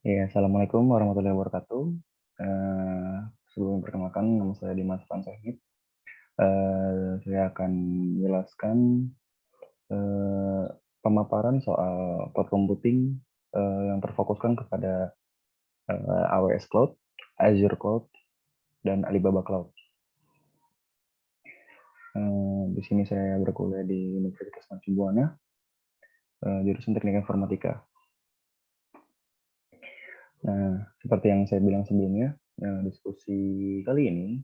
Ya, assalamualaikum warahmatullahi wabarakatuh. Eh, Sebelum memperkenalkan, nama saya Dimas Pansahid. Saya akan menjelaskan eh, pemaparan soal cloud computing yang terfokuskan kepada AWS Cloud, Azure Cloud, dan Alibaba Cloud. Di sini saya berkuliah di Universitas Mercu Buana, jurusan Teknik Informatika. Nah, seperti yang saya bilang sebelumnya, diskusi kali ini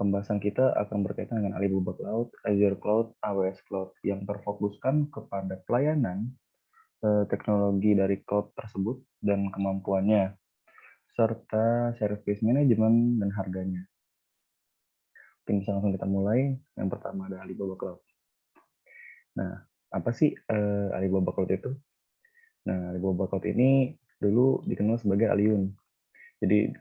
pembahasan kita akan berkaitan dengan Alibaba Cloud, Azure Cloud, AWS Cloud yang terfokuskan kepada pelayanan teknologi dari cloud tersebut dan kemampuannya, serta service management dan harganya. Mungkin bisa langsung kita mulai. Yang pertama ada Alibaba Cloud. Nah, apa sih Alibaba Cloud itu? Nah, Alibaba Cloud ini dulu dikenal sebagai Aliyun. Jadi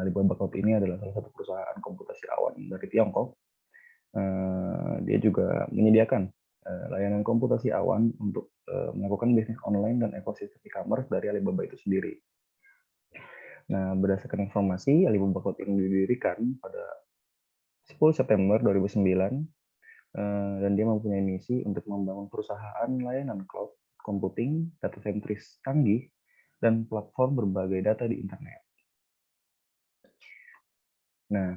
Alibaba Cloud ini adalah salah satu perusahaan komputasi awan dari Tiongkok. Dia juga menyediakan layanan komputasi awan untuk melakukan bisnis online dan ekosistem e-commerce dari Alibaba itu sendiri. Nah, berdasarkan informasi, Alibaba Cloud ini didirikan pada 10 September 2009 dan dia mempunyai misi untuk membangun perusahaan layanan cloud computing, data sentris canggih, dan platform berbagai data di internet. Nah,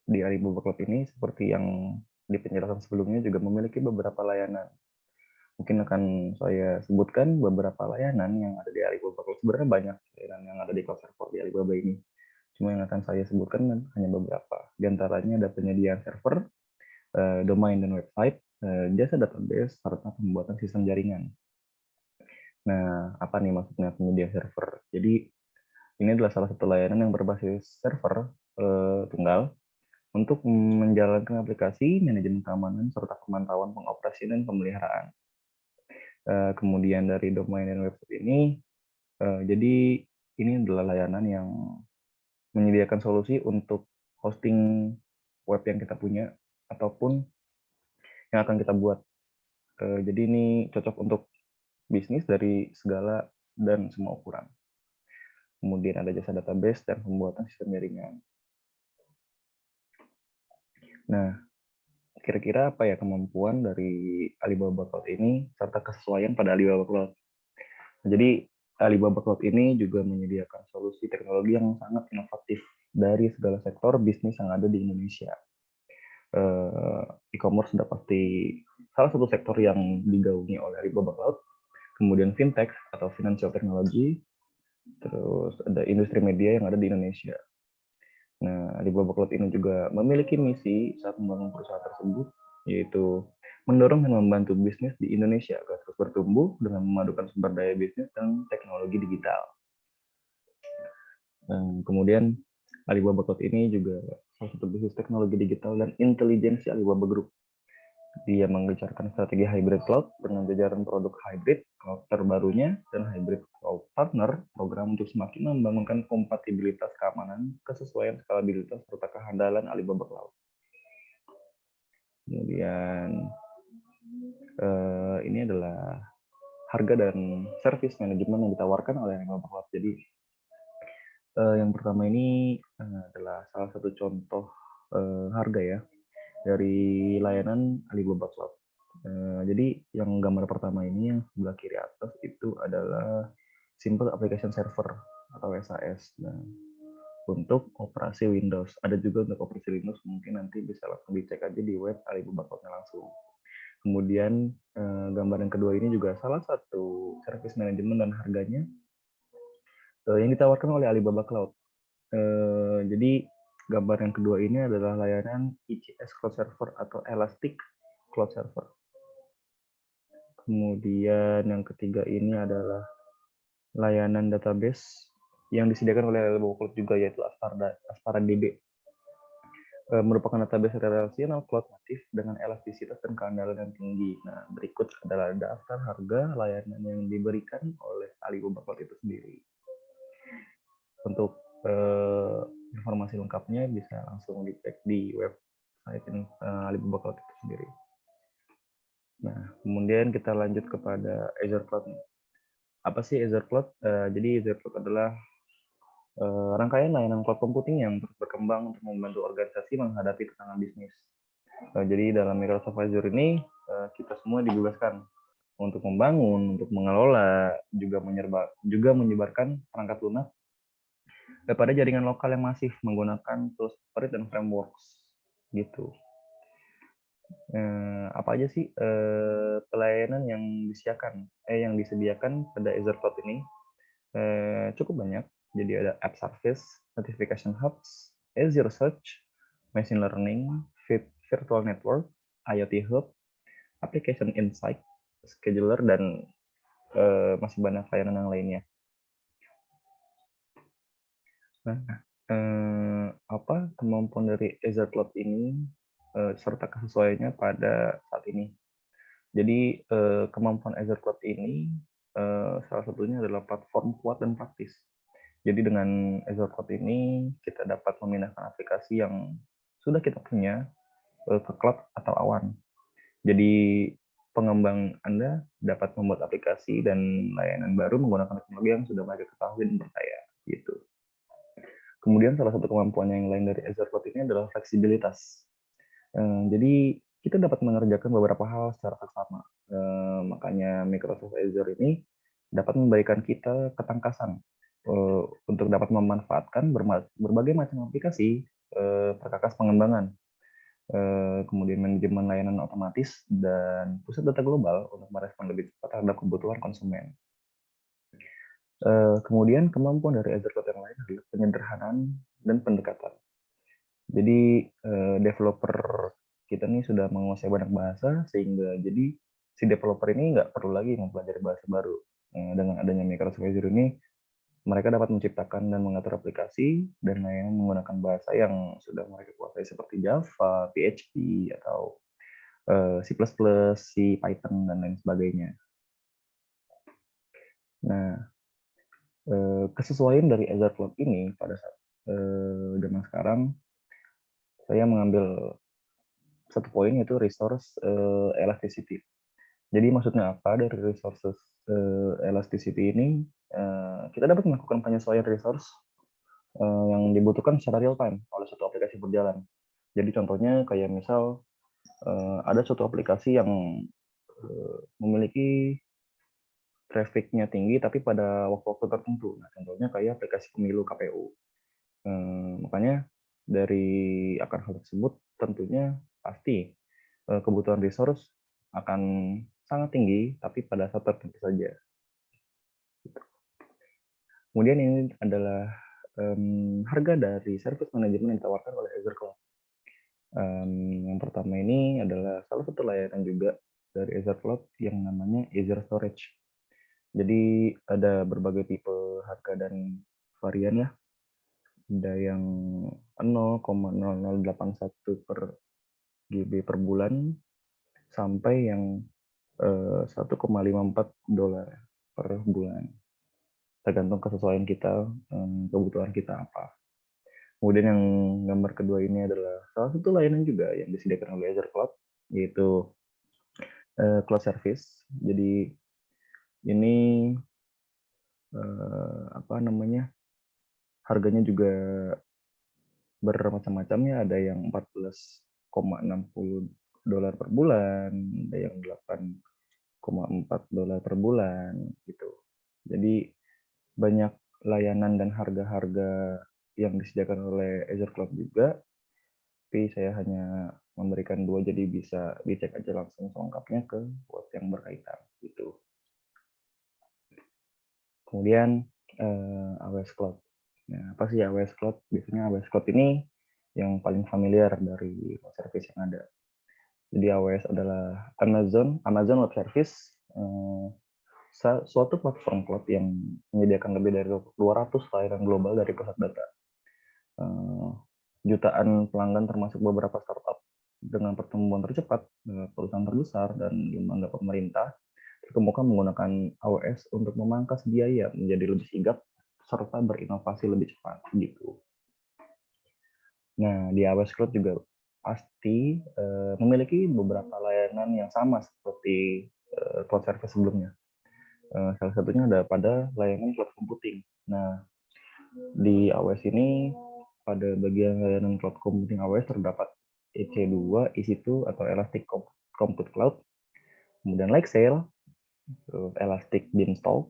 di Alibaba Cloud ini seperti yang di penjelasan sebelumnya juga memiliki beberapa layanan. Mungkin akan saya sebutkan beberapa layanan yang ada di Alibaba Cloud. Sebenarnya banyak layanan yang ada di cloud server di Alibaba ini. Cuma yang akan saya sebutkan hanya beberapa. Di antaranya ada penyediaan server, domain dan website, jasa database, serta pembuatan sistem jaringan. Nah, apa nih maksudnya penyedia server? Jadi, ini adalah salah satu layanan yang berbasis server tunggal untuk menjalankan aplikasi, manajemen keamanan, serta pemantauan pengoperasian dan pemeliharaan. Kemudian dari domain dan website ini, jadi ini adalah layanan yang menyediakan solusi untuk hosting web yang kita punya ataupun yang akan kita buat. Jadi ini cocok untuk bisnis dari segala dan semua ukuran. Kemudian ada jasa database dan pembuatan sistem jaringan. Nah, kira-kira apa ya kemampuan dari Alibaba Cloud ini serta kesesuaian pada Alibaba Cloud? Jadi Alibaba Cloud ini juga menyediakan solusi teknologi yang sangat inovatif dari segala sektor bisnis yang ada di Indonesia. E-commerce sudah pasti salah satu sektor yang digaungi oleh Alibaba Cloud. Kemudian fintech atau financial technology, terus ada industri media yang ada di Indonesia. Nah, Alibaba Cloud ini juga memiliki misi saat membangun perusahaan tersebut, yaitu mendorong dan membantu bisnis di Indonesia agar terus bertumbuh dengan memadukan sumber daya bisnis dan teknologi digital. Dan kemudian Alibaba Cloud ini juga salah satu bisnis teknologi digital dan intelijensi Alibaba Group. Dia menggencarkan strategi hybrid cloud dengan jajaran produk hybrid cloud terbarunya dan hybrid cloud partner program untuk semakin membangunkan kompatibilitas keamanan, kesesuaian skalabilitas serta kehandalan Alibaba Cloud. Kemudian ini adalah harga dan service manajemen yang ditawarkan oleh Alibaba Cloud. Jadi yang pertama ini adalah salah satu contoh harga ya dari layanan Alibaba Cloud. Jadi yang gambar pertama ini yang sebelah kiri atas itu adalah Simple Application Server atau SAS. Nah, untuk operasi Windows. Ada juga untuk operasi Linux, mungkin nanti bisa langsung dicek aja di web Alibaba Cloud-nya langsung. Kemudian gambar yang kedua ini juga salah satu service manajemen dan harganya yang ditawarkan oleh Alibaba Cloud. Jadi gambar yang kedua ini adalah layanan ECS Cloud Server atau Elastic Cloud Server. Kemudian yang ketiga ini adalah layanan database yang disediakan oleh Alibaba Cloud juga, yaitu Aspara DB. Merupakan database relasional cloud natif dengan elastisitas dan keandalan yang tinggi. Nah, berikut adalah daftar harga layanan yang diberikan oleh Alibaba Cloud itu sendiri. Untuk informasi lengkapnya bisa langsung dicek di website Alibaba Cloud itu sendiri. Nah, kemudian kita lanjut kepada Azure Cloud. Apa sih Azure Cloud? Jadi Azure Cloud adalah rangkaian layanan cloud computing yang terus berkembang untuk membantu organisasi menghadapi tantangan bisnis. Jadi dalam Microsoft Azure ini kita semua dibebaskan untuk membangun, untuk mengelola, juga menyebarkan perangkat lunak pada jaringan lokal yang masif menggunakan tools seperti dan frameworks gitu. Apa aja sih pelayanan yang disediakan pada Azure Cloud ini? Cukup banyak. Jadi ada App Service, Notification Hubs, Azure Search, Machine Learning, Virtual Network, IoT Hub, Application Insight, Scheduler, dan masih banyak layanan yang lainnya. Nah, apa kemampuan dari Azure Cloud ini serta kesesuaiannya pada saat ini? Jadi kemampuan Azure Cloud ini salah satunya adalah platform kuat dan praktis. Jadi dengan Azure Cloud ini kita dapat memindahkan aplikasi yang sudah kita punya ke cloud atau awan. Jadi pengembang Anda dapat membuat aplikasi dan layanan baru menggunakan teknologi yang sudah mereka ketahui dan percaya. Gitu. Kemudian salah satu kemampuan yang lain dari Azure Cloud ini adalah fleksibilitas. Jadi kita dapat mengerjakan beberapa hal secara seksama. Makanya Microsoft Azure ini dapat memberikan kita ketangkasan untuk dapat memanfaatkan berbagai macam aplikasi perkakas pengembangan, kemudian manajemen layanan otomatis, dan pusat data global untuk merespon lebih cepat terhadap kebutuhan konsumen. Kemudian kemampuan dari Azure Cloud yang lain adalah penyederhanaan dan pendekatan. Jadi developer kita nih sudah menguasai banyak bahasa, sehingga jadi si developer ini nggak perlu lagi mempelajari bahasa baru. Dengan adanya Microsoft Azure ini, mereka dapat menciptakan dan mengatur aplikasi dan layanan menggunakan bahasa yang sudah mereka kuasai seperti Java, PHP, atau C++, C, Python, dan lain sebagainya. Nah, kesesuaian dari Azure Cloud ini pada saat zaman sekarang, saya mengambil satu poin, yaitu resource elasticity. Jadi maksudnya apa dari resources elasticity ini? Kita dapat melakukan penyesuaian resource yang dibutuhkan secara real time oleh suatu aplikasi berjalan. Jadi contohnya kayak misal ada suatu aplikasi yang memiliki traffic-nya tinggi tapi pada waktu-waktu tertentu. Nah, contohnya kayak aplikasi pemilu KPU. Makanya dari akan hal tersebut tentunya pasti kebutuhan resource akan sangat tinggi tapi pada saat tertentu saja. Kemudian ini adalah harga dari service manajemen yang ditawarkan oleh Azure Cloud. Yang pertama ini adalah salah satu layanan juga dari Azure Cloud yang namanya Azure Storage. Jadi ada berbagai tipe harga dan varian ya. Ada yang 0,0081 per GB per bulan sampai yang 1,54 dolar per bulan. Tergantung kesesuaian kita, kebutuhan kita apa. Kemudian yang gambar kedua ini adalah salah satu layanan juga yang disediakan oleh Azure Cloud, yaitu Cloud Service. Jadi ini harganya juga bermacam-macam ya, ada yang 14,60 dolar per bulan, ada yang 8,4 dolar per bulan gitu. Jadi banyak layanan dan harga-harga yang disediakan oleh Azure Cloud juga, tapi saya hanya memberikan dua, jadi bisa dicek aja langsung selengkapnya ke web yang berkaitan gitu. Kemudian AWS Cloud. Nah, apa sih AWS Cloud? Biasanya AWS Cloud ini yang paling familiar dari service yang ada. Jadi AWS adalah Amazon Web Service, suatu platform cloud yang menyediakan lebih dari 200 layanan global dari pusat data. Jutaan pelanggan termasuk beberapa startup dengan pertumbuhan tercepat, perusahaan terbesar, dan lembaga pemerintah terkemuka menggunakan AWS untuk memangkas biaya menjadi lebih sigap serta berinovasi lebih cepat gitu. Nah, di AWS Cloud juga pasti memiliki beberapa layanan yang sama seperti cloud service sebelumnya. Salah satunya ada pada layanan cloud computing. Nah, Di AWS ini pada bagian layanan cloud computing AWS terdapat EC2, EC2 atau Elastic Compute Cloud, kemudian Lake-Sail, Elastic Beanstalk,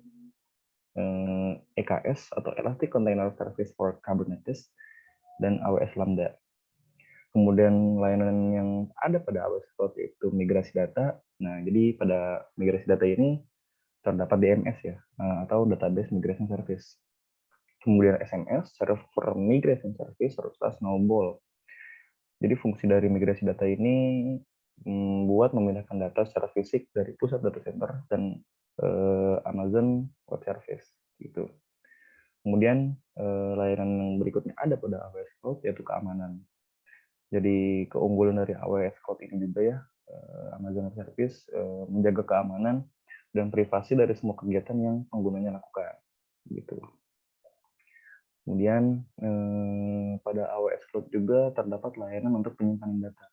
EKS atau Elastic Container Service for Kubernetes, dan AWS Lambda. Kemudian layanan yang ada pada AWS Cloud yaitu migrasi data. Nah, jadi pada migrasi data ini terdapat DMS ya, atau Database Migration Service. Kemudian SMS, Server Migration Service, serta Snowball. Jadi fungsi dari migrasi data ini buat memindahkan data secara fisik dari pusat data center dan Amazon Web Service gitu. Kemudian layanan yang berikutnya ada pada AWS Cloud yaitu keamanan. Jadi keunggulan dari AWS Cloud ini juga ya, Amazon Web Service menjaga keamanan dan privasi dari semua kegiatan yang penggunanya lakukan gitu. Kemudian pada AWS Cloud juga terdapat layanan untuk penyimpanan data.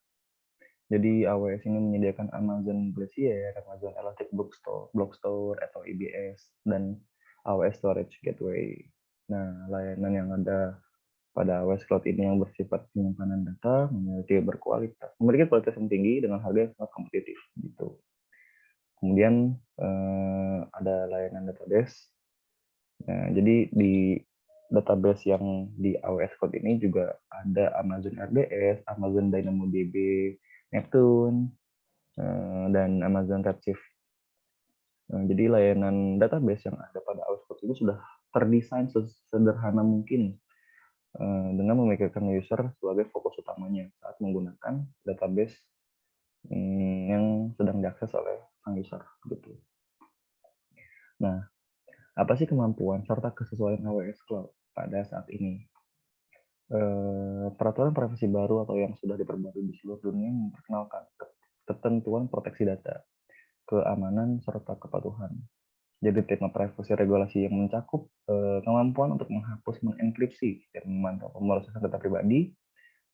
Jadi AWS ini menyediakan Amazon Glacier, Amazon Elastic Block Store atau EBS, dan AWS Storage Gateway. Nah, layanan yang ada pada AWS Cloud ini yang bersifat penyimpanan data memiliki kualitas yang tinggi dengan harga yang sangat kompetitif gitu. Kemudian ada layanan database. Nah, jadi di database yang di AWS Cloud ini juga ada Amazon RDS, Amazon DynamoDB, Neptune, dan Amazon Redshift. Jadi layanan database yang ada pada AWS Cloud itu sudah terdesain sesederhana mungkin dengan memikirkan user sebagai fokus utamanya saat menggunakan database yang sedang diakses oleh sang user gitu. Nah, apa sih kemampuan serta kesesuaian AWS Cloud pada saat ini? Peraturan privasi baru atau yang sudah diperbarui di seluruh dunia memperkenalkan ketentuan proteksi data, keamanan, serta kepatuhan. Jadi tema privasi regulasi yang mencakup kemampuan untuk menghapus, mengenkripsi, dan memantau pemrosesan data pribadi.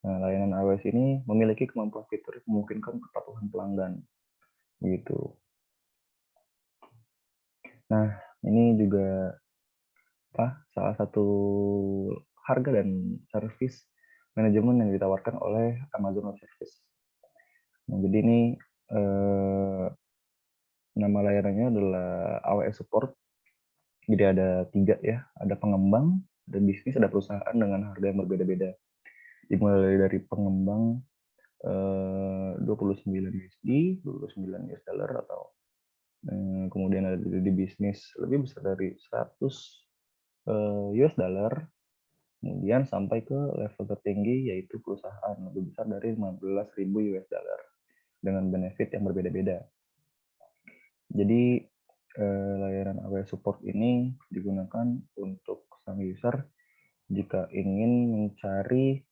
Layanan AWS ini memiliki kemampuan fitur yang memungkinkan kepatuhan pelanggan. Gitu. Nah, ini juga salah satu harga dan service manajemen yang ditawarkan oleh Amazon Web Service. Nah, jadi ini nama layanannya adalah AWS Support. Jadi ada 3 ya, ada pengembang, ada bisnis, ada perusahaan dengan harga yang berbeda-beda. Dimulai dari pengembang 29 USD, 29 US dollar atau kemudian ada di bisnis lebih besar dari 100 US dollar, kemudian sampai ke level tertinggi yaitu perusahaan lebih besar dari 15.000 US dollar dengan benefit yang berbeda-beda. Jadi layanan AWS Support ini digunakan untuk sang user jika ingin mencari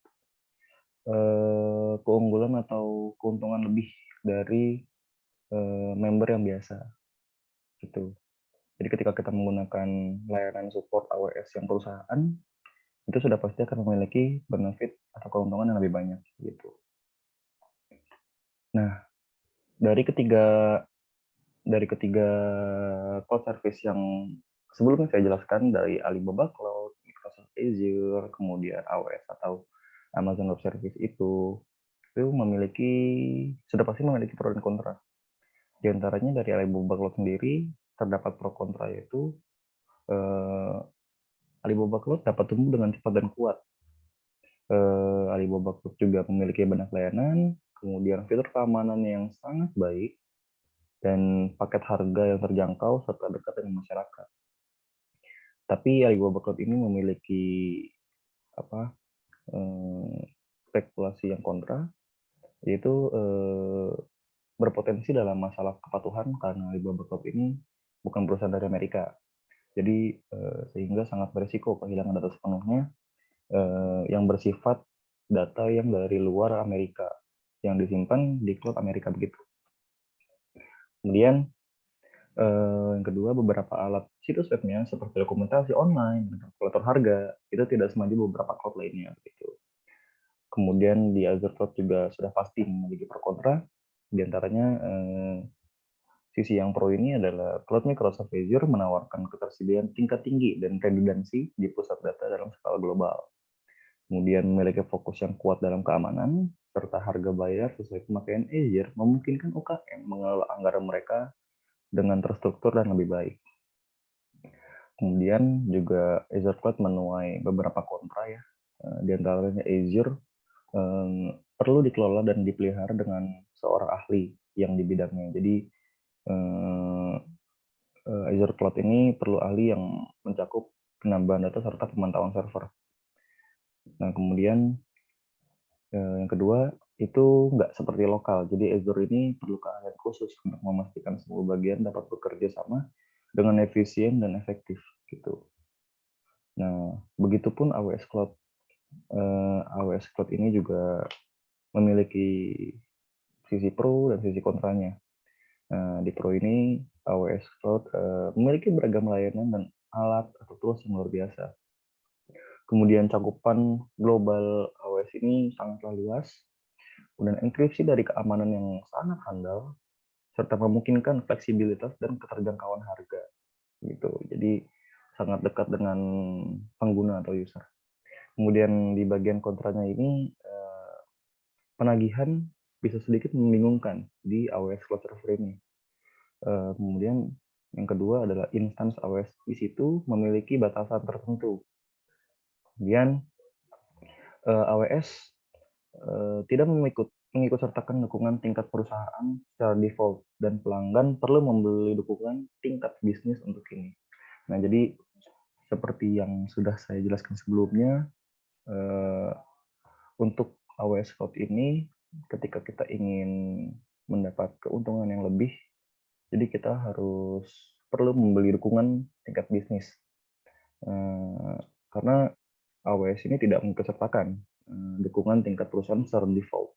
keunggulan atau keuntungan lebih dari member yang biasa gitu. Jadi ketika kita menggunakan layanan support AWS yang perusahaan, itu sudah pasti akan memiliki benefit atau keuntungan yang lebih banyak gitu. Nah, dari ketiga cloud service yang sebelumnya saya jelaskan dari Alibaba Cloud, Microsoft Azure, kemudian AWS atau Amazon Web Service itu sudah pasti memiliki pro dan kontra. Di antaranya dari Alibaba Cloud sendiri terdapat pro kontra yaitu Alibaba Cloud dapat tumbuh dengan cepat dan kuat. Alibaba Cloud juga memiliki banyak layanan, kemudian fitur keamanan yang sangat baik, dan paket harga yang terjangkau serta dekat dengan masyarakat. Tapi Alibaba Cloud ini memiliki spekulasi yang kontra, yaitu berpotensi dalam masalah kepatuhan karena Alibaba Cloud ini bukan perusahaan dari Amerika. Jadi sehingga sangat berisiko kehilangan data sepenuhnya yang bersifat data yang dari luar Amerika yang disimpan di cloud Amerika begitu. Kemudian yang kedua, beberapa alat situs webnya seperti dokumentasi online dan kalkulator harga itu tidak semaju beberapa cloud lainnya begitu. Kemudian di Azure Cloud juga sudah pasti memiliki pro kontra, di antaranya Sisi yang pro ini adalah Cloud Microsoft Azure menawarkan ketersediaan tingkat tinggi dan redundansi di pusat data dalam skala global. Kemudian memiliki fokus yang kuat dalam keamanan, serta harga bayar sesuai pemakaian Azure memungkinkan UKM mengelola anggaran mereka dengan terstruktur dan lebih baik. Kemudian juga Azure Cloud menuai beberapa kontra ya, di antaranya Azure perlu dikelola dan dipelihara dengan seorang ahli yang di bidangnya. Jadi eh, Azure Cloud ini perlu ahli yang mencakup penambahan data serta pemantauan server. Nah kemudian yang kedua itu nggak seperti lokal. Jadi Azure ini perlu keahlian khusus untuk memastikan semua bagian dapat bekerja sama dengan efisien dan efektif gitu. Nah, begitupun AWS Cloud. AWS Cloud ini juga memiliki sisi pro dan sisi kontranya. Di pro ini AWS Cloud memiliki beragam layanan dan alat atau tools yang luar biasa. Kemudian cakupan global AWS ini sangatlah luas, dan enkripsi dari keamanan yang sangat handal, serta memungkinkan fleksibilitas dan keterjangkauan harga. Gitu. Jadi sangat dekat dengan pengguna atau user. Kemudian di bagian kontranya ini, penagihan bisa sedikit membingungkan di AWS Cloud Server ini. Kemudian yang kedua adalah instance AWS di situ memiliki batasan tertentu. Kemudian AWS tidak mengikut sertakan dukungan tingkat perusahaan secara default, dan pelanggan perlu membeli dukungan tingkat bisnis untuk ini. Nah, jadi seperti yang sudah saya jelaskan sebelumnya, untuk AWS Cloud ini, ketika kita ingin mendapat keuntungan yang lebih, jadi kita harus perlu membeli dukungan tingkat bisnis. Karena AWS ini tidak mengikutsertakan dukungan tingkat perusahaan secara default.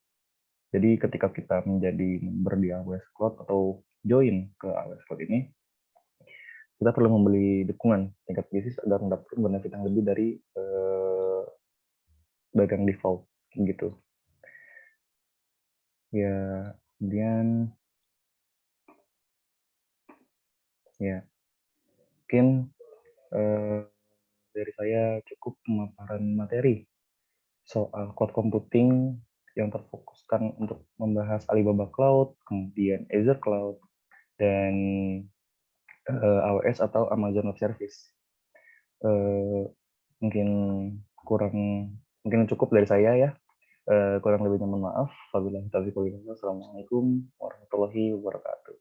Jadi ketika kita menjadi member di AWS Cloud atau join ke AWS Cloud ini, kita perlu membeli dukungan tingkat bisnis agar mendapatkan benefit yang lebih dari yang default gitu. Ya, kemudian ya mungkin dari saya cukup pemaparan materi soal cloud computing yang terfokuskan untuk membahas Alibaba Cloud, kemudian Azure Cloud, dan AWS atau Amazon Web Service. Mungkin kurang mungkin cukup dari saya ya. Kurang lebihnya mohon maaf. Wabillahi taufiq wal hidayah. Assalamualaikum warahmatullahi wabarakatuh.